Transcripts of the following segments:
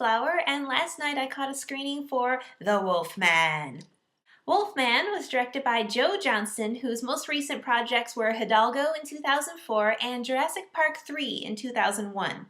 Flower, and last night I caught a screening for The Wolfman. Wolfman was directed by Joe Johnston, whose most recent projects were Hidalgo in 2004 and Jurassic Park 3 in 2001.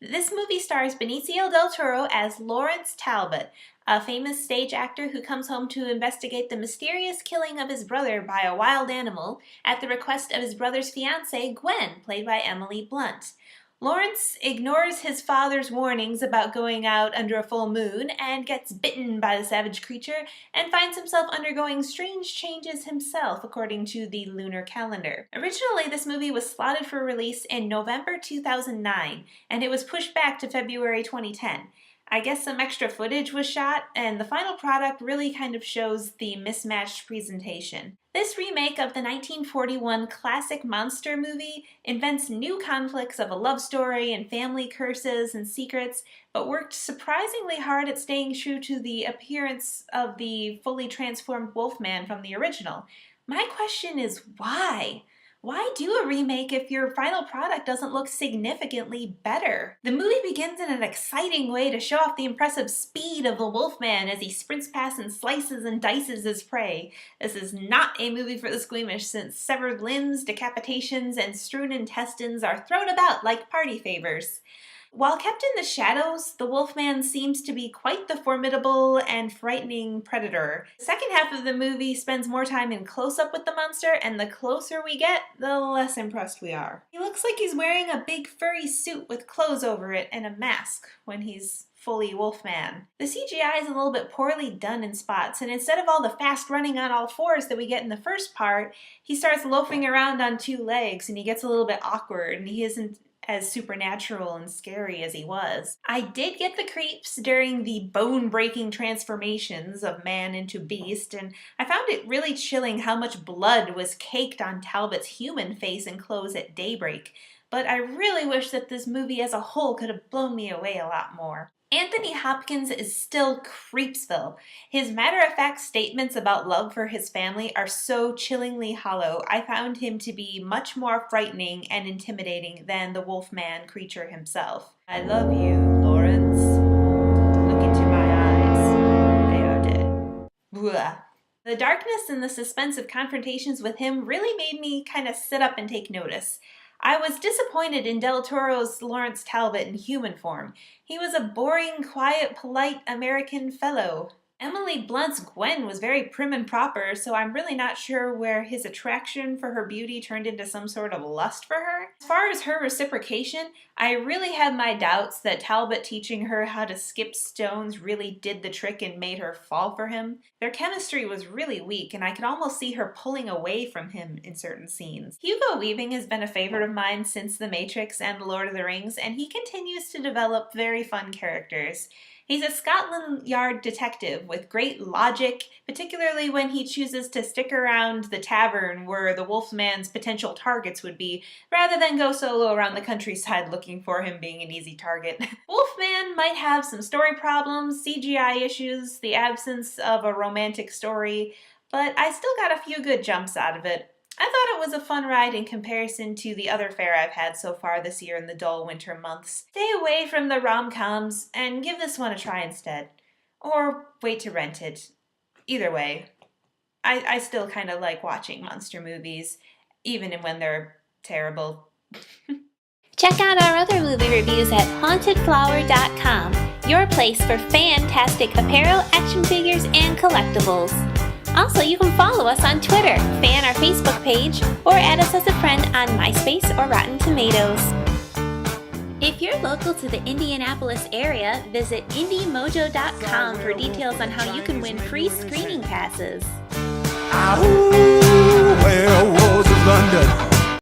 This movie stars Benicio Del Toro as Lawrence Talbot, a famous stage actor who comes home to investigate the mysterious killing of his brother by a wild animal at the request of his brother's fiancée, Gwen, played by Emily Blunt. Lawrence ignores his father's warnings about going out under a full moon and gets bitten by the savage creature and finds himself undergoing strange changes himself, according to the lunar calendar. Originally, this movie was slotted for release in November 2009, and it was pushed back to February 2010. I guess some extra footage was shot, and the final product really kind of shows the mismatched presentation. This remake of the 1941 classic monster movie invents new conflicts of a love story and family curses and secrets, but worked surprisingly hard at staying true to the appearance of the fully transformed Wolfman from the original. My question is why? Why do a remake if your final product doesn't look significantly better? The movie begins in an exciting way to show off the impressive speed of the Wolfman as he sprints past and slices and dices his prey. This is not a movie for the squeamish, since severed limbs, decapitations, and strewn intestines are thrown about like party favors. While kept in the shadows, the Wolfman seems to be quite the formidable and frightening predator. The second half of the movie spends more time in close-up with the monster, and the closer we get, the less impressed we are. He looks like he's wearing a big furry suit with clothes over it and a mask when he's fully Wolfman. The CGI is a little bit poorly done in spots, and instead of all the fast running on all fours that we get in the first part, he starts loafing around on two legs and he gets a little bit awkward, and he isn't as supernatural and scary as he was. I did get the creeps during the bone-breaking transformations of man into beast, and I found it really chilling how much blood was caked on Talbot's human face and clothes at daybreak. But I really wish that this movie as a whole could have blown me away a lot more. Anthony Hopkins is still Creepsville. His matter-of-fact statements about love for his family are so chillingly hollow. I found him to be much more frightening and intimidating than the Wolfman creature himself. I love you, Lawrence. Look into my eyes. They are dead. Blah. The darkness and the suspense of confrontations with him really made me kind of sit up and take notice. I was disappointed in Del Toro's Lawrence Talbot in human form. He was a boring, quiet, polite American fellow. Emily Blunt's Gwen was very prim and proper, so I'm really not sure where his attraction for her beauty turned into some sort of lust for her. As far as her reciprocation, I really had my doubts that Talbot teaching her how to skip stones really did the trick and made her fall for him. Their chemistry was really weak, and I could almost see her pulling away from him in certain scenes. Hugo Weaving has been a favorite of mine since The Matrix and Lord of the Rings, and he continues to develop very fun characters. He's a Scotland Yard detective with great logic, particularly when he chooses to stick around the tavern where the Wolfman's potential targets would be, rather than go solo around the countryside looking for him being an easy target. Wolfman might have some story problems, CGI issues, the absence of a romantic story, but I still got a few good jumps out of it. I thought it was a fun ride in comparison to the other fare I've had so far this year in the dull winter months. Stay away from the rom-coms and give this one a try instead. Or wait to rent it. Either way, I still kind of like watching monster movies, even when they're terrible. Check out our other movie reviews at hauntedflower.com, your place for fantastic apparel, action figures, and collectibles. Also, you can follow us on Twitter, fan our Facebook page, or add us as a friend on MySpace or Rotten Tomatoes. If you're local to the Indianapolis area, visit indiemojo.com for details on how you can win free screening passes. Where was London?